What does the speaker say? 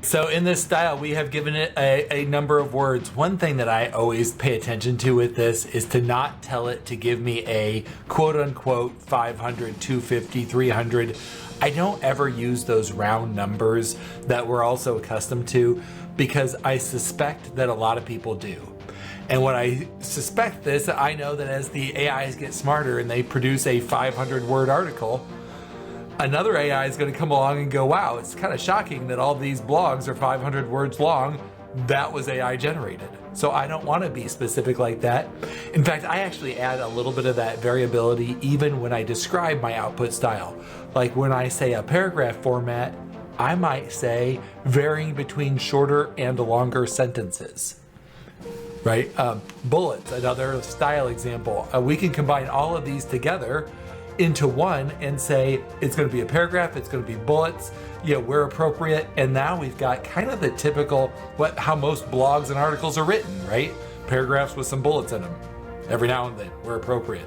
So in this style, we have given it a number of words. One thing that I always pay attention to with this is to not tell it to give me a quote unquote 500, 250, 300. I don't ever use those round numbers that we're also accustomed to because I suspect that a lot of people do. And when I suspect this, I know that as the AIs get smarter and they produce a 500-word article, another AI is going to come along and go, wow, it's kind of shocking that all these blogs are 500 words long. That was AI generated. So I don't want to be specific like that. In fact, I actually add a little bit of that variability even when I describe my output style. Like when I say a paragraph format, I might say varying between shorter and longer sentences. Right? Bullets, another style example. We can combine all of these together into one and say it's going to be a paragraph, it's going to be bullets, where appropriate, and now we've got kind of the typical how most blogs and articles are written, right? Paragraphs with some bullets in them every now and then where appropriate.